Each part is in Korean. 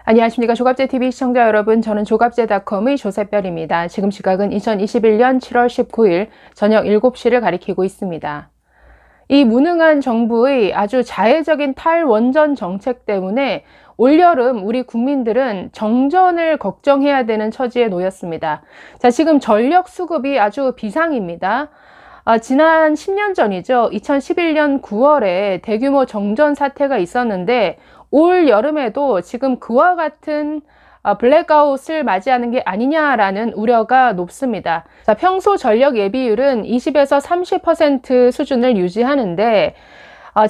안녕하십니까. 조갑제TV 시청자 여러분, 저는 조갑제닷컴의 조세별입니다. 지금 시각은 2021년 7월 19일 저녁 7시를 가리키고 있습니다. 이 무능한 정부의 아주 자해적인 탈원전 정책 때문에 올여름 우리 국민들은 정전을 걱정해야 되는 처지에 놓였습니다. 자, 지금 전력 수급이 아주 비상입니다. 지난 10년 전이죠. 2011년 9월에 대규모 정전 사태가 있었는데 올 여름에도 지금 그와 같은 블랙아웃을 맞이하는 게 아니냐라는 우려가 높습니다. 자, 평소 전력 예비율은 20에서 30% 수준을 유지하는데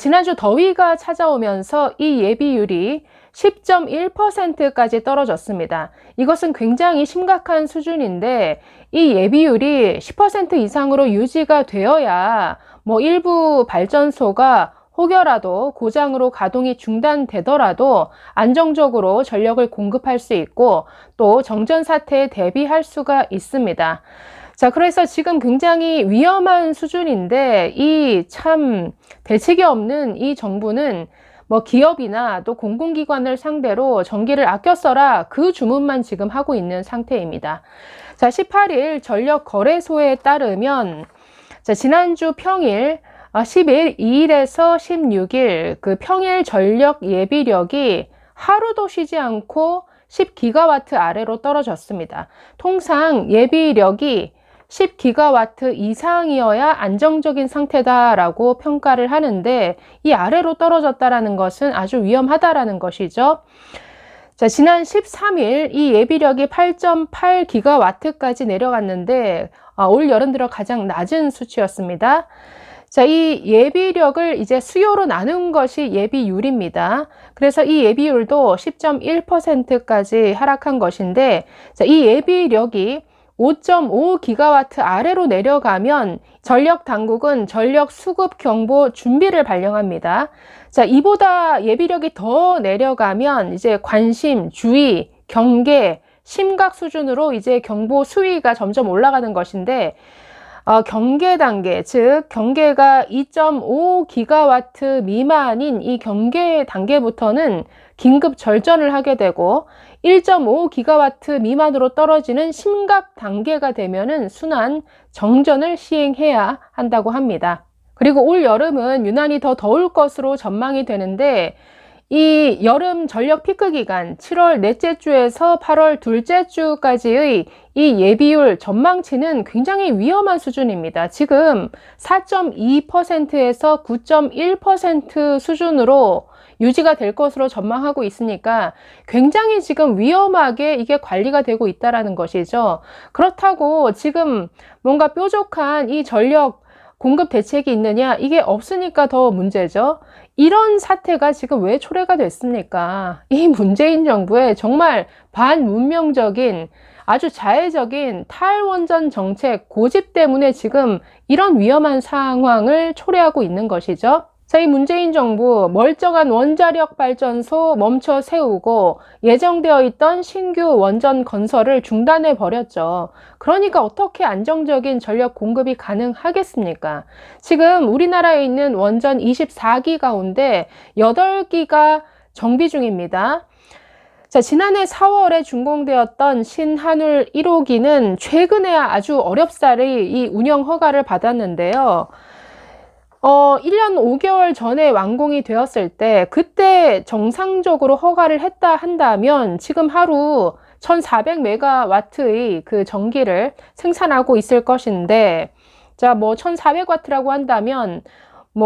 지난주 더위가 찾아오면서 이 예비율이 10.1%까지 떨어졌습니다. 이것은 굉장히 심각한 수준인데 이 예비율이 10% 이상으로 유지가 되어야 일부 발전소가 혹여라도 고장으로 가동이 중단되더라도 안정적으로 전력을 공급할 수 있고 또 정전 사태에 대비할 수가 있습니다. 자, 그래서 지금 굉장히 위험한 수준인데 이 참 대책이 없는 이 정부는 기업이나 또 공공기관을 상대로 전기를 아껴 써라 그 주문만 지금 하고 있는 상태입니다. 자, 18일 전력거래소에 따르면 지난주 평일 12일에서 16일 그 평일 전력 예비력이 하루도 쉬지 않고 10기가와트 아래로 떨어졌습니다. 통상 예비력이 10기가와트 이상이어야 안정적인 상태다라고 평가를 하는데 이 아래로 떨어졌다라는 것은 아주 위험하다라는 것이죠. 자, 지난 13일 이 예비력이 8.8기가와트까지 내려갔는데 올 여름 들어 가장 낮은 수치였습니다. 자, 이 예비력을 이제 수요로 나눈 것이 예비율입니다. 그래서 이 예비율도 10.1%까지 하락한 것인데, 자, 이 예비력이 5.5기가와트 아래로 내려가면 전력 당국은 전력 수급 경보 준비를 발령합니다. 자, 이보다 예비력이 더 내려가면 이제 관심, 주의, 경계, 심각 수준으로 이제 경보 수위가 점점 올라가는 것인데, 경계 단계, 즉 경계가 2.5기가와트 미만인 이 경계 단계부터는 긴급 절전을 하게 되고 1.5기가와트 미만으로 떨어지는 심각 단계가 되면은 순환 정전을 시행해야 한다고 합니다. 그리고 올 여름은 유난히 더 더울 것으로 전망이 되는데 이 여름 전력 피크 기간 7월 넷째 주에서 8월 둘째 주까지의 이 예비율 전망치는 굉장히 위험한 수준입니다. 지금 4.2%에서 9.1% 수준으로 유지가 될 것으로 전망하고 있으니까 굉장히 지금 위험하게 이게 관리가 되고 있다는 것이죠. 그렇다고 지금 뭔가 뾰족한 이 전력 공급 대책이 있느냐? 이게 없으니까 더 문제죠. 이런 사태가 지금 왜 초래가 됐습니까? 이 문재인 정부의 정말 반문명적인 아주 자해적인 탈원전 정책 고집 때문에 지금 이런 위험한 상황을 초래하고 있는 것이죠. 자, 이 문재인 정부 멀쩡한 원자력 발전소 멈춰 세우고 예정되어 있던 신규 원전 건설을 중단해 버렸죠. 그러니까 어떻게 안정적인 전력 공급이 가능하겠습니까? 지금 우리나라에 있는 원전 24기 가운데 8기가 정비 중입니다. 자, 지난해 4월에 준공되었던 신한울 1호기는 최근에 아주 어렵사리 이 운영 허가를 받았는데요. 1년 5개월 전에 완공이 되었을 때 그때 정상적으로 허가를 했다 한다면 지금 하루 1400메가와트의 그 전기를 생산하고 있을 것인데, 자, 1400와트라고 한다면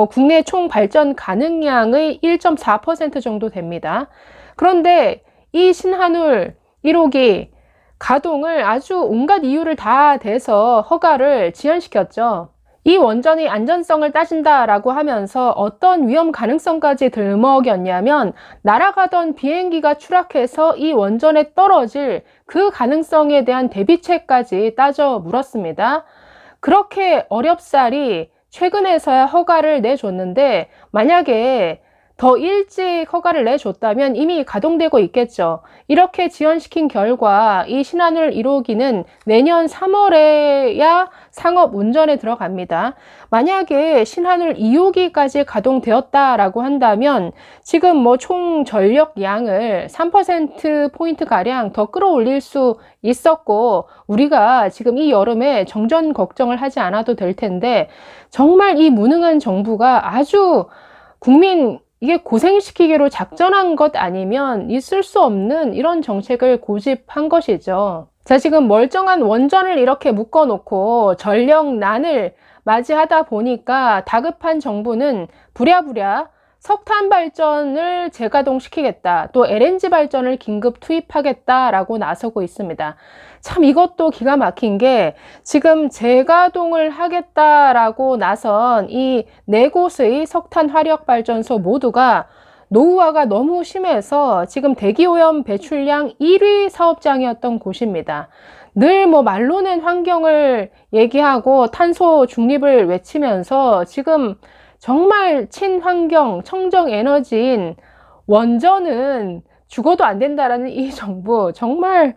국내 총 발전 가능량의 1.4% 정도 됩니다. 그런데 이 신한울 1호기 가동을 아주 온갖 이유를 다 대서 허가를 지연시켰죠. 이 원전의 안전성을 따진다라고 하면서 어떤 위험 가능성까지 들먹였냐면 날아가던 비행기가 추락해서 이 원전에 떨어질 그 가능성에 대한 대비책까지 따져 물었습니다. 그렇게 어렵사리 최근에서야 허가를 내줬는데 만약에 더 일찍 허가를 내줬다면 이미 가동되고 있겠죠. 이렇게 지연시킨 결과 이 신한울 1호기는 내년 3월에야 상업 운전에 들어갑니다. 만약에 신한울 2호기까지 가동되었다라고 한다면 지금 뭐 총 전력량을 3%포인트 가량 더 끌어올릴 수 있었고, 우리가 지금 이 여름에 정전 걱정을 하지 않아도 될 텐데, 정말 이 무능한 정부가 아주 국민 이게 고생시키기로 작전한 것 아니면 있을 수 없는 이런 정책을 고집한 것이죠. 자, 지금 멀쩡한 원전을 이렇게 묶어놓고 전력난을 맞이하다 보니까 다급한 정부는 부랴부랴 석탄 발전을 재가동시키겠다, 또 LNG 발전을 긴급 투입하겠다라고 나서고 있습니다. 참 이것도 기가 막힌 게 지금 재가동을 하겠다라고 나선 이 네 곳의 석탄 화력 발전소 모두가 노후화가 너무 심해서 지금 대기오염 배출량 1위 사업장이었던 곳입니다. 늘 뭐 말로는 환경을 얘기하고 탄소 중립을 외치면서 지금 정말 친환경 청정 에너지인 원전은 죽어도 안 된다라는 이 정부, 정말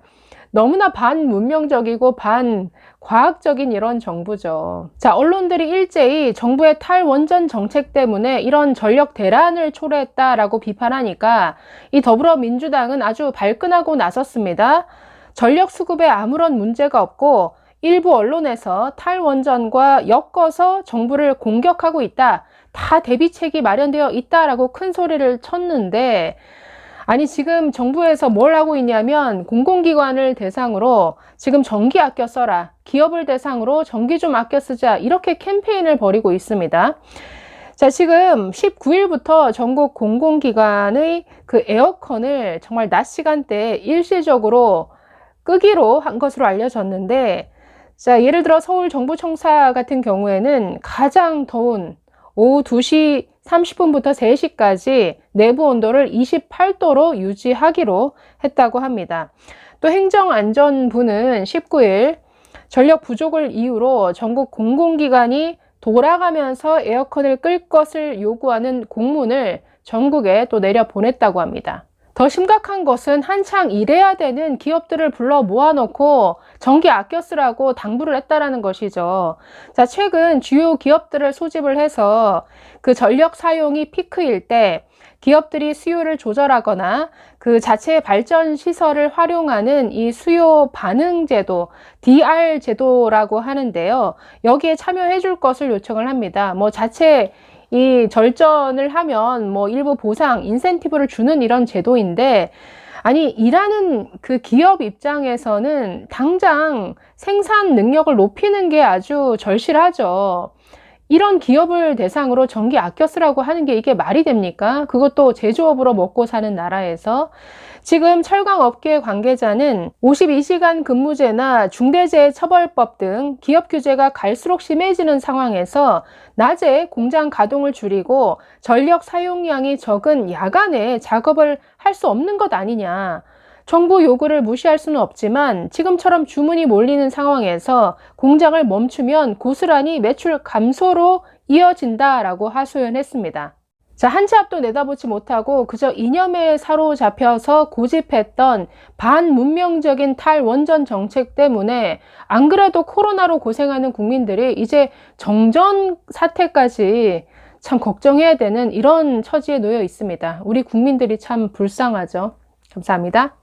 너무나 반문명적이고 반과학적인 이런 정부죠. 자, 언론들이 일제히 정부의 탈원전 정책 때문에 이런 전력 대란을 초래했다라고 비판하니까 이 더불어민주당은 아주 발끈하고 나섰습니다. 전력 수급에 아무런 문제가 없고 일부 언론에서 탈원전과 엮어서 정부를 공격하고 있다, 다 대비책이 마련되어 있다라고 큰 소리를 쳤는데, 아니 지금 정부에서 뭘 하고 있냐면 공공기관을 대상으로 지금 전기 아껴 써라, 기업을 대상으로 전기 좀 아껴 쓰자, 이렇게 캠페인을 벌이고 있습니다. 자, 지금 19일부터 전국 공공기관의 그 에어컨을 정말 낮 시간대에 일시적으로 끄기로 한 것으로 알려졌는데, 자, 예를 들어 서울 정부청사 같은 경우에는 가장 더운 오후 2시 30분부터 3시까지 내부 온도를 28도로 유지하기로 했다고 합니다. 또 행정안전부는 19일 전력 부족을 이유로 전국 공공기관이 돌아가면서 에어컨을 끌 것을 요구하는 공문을 전국에 또 내려보냈다고 합니다. 더 심각한 것은 한창 일해야 되는 기업들을 불러 모아놓고 전기 아껴 쓰라고 당부를 했다라는 것이죠. 자, 최근 주요 기업들을 소집을 해서 그 전력 사용이 피크일 때 기업들이 수요를 조절하거나 그 자체 발전 시설을 활용하는 이 수요 반응 제도, DR 제도라고 하는데요. 여기에 참여해 줄 것을 요청을 합니다. 뭐 자체 이 절전을 하면 뭐 일부 보상, 인센티브를 주는 이런 제도인데, 아니 일하는 그 기업 입장에서는 당장 생산 능력을 높이는 게 아주 절실하죠. 이런 기업을 대상으로 전기 아껴 쓰라고 하는 게 이게 말이 됩니까? 그것도 제조업으로 먹고 사는 나라에서. 지금 철강업계 관계자는 52시간 근무제나 중대재해처벌법 등 기업 규제가 갈수록 심해지는 상황에서 낮에 공장 가동을 줄이고 전력 사용량이 적은 야간에 작업을 할 수 없는 것 아니냐. 정부 요구를 무시할 수는 없지만 지금처럼 주문이 몰리는 상황에서 공장을 멈추면 고스란히 매출 감소로 이어진다라고 하소연했습니다. 자, 한 치 앞도 내다보지 못하고 그저 이념에 사로잡혀서 고집했던 반문명적인 탈원전 정책 때문에 안 그래도 코로나로 고생하는 국민들이 이제 정전 사태까지 참 걱정해야 되는 이런 처지에 놓여 있습니다. 우리 국민들이 참 불쌍하죠. 감사합니다.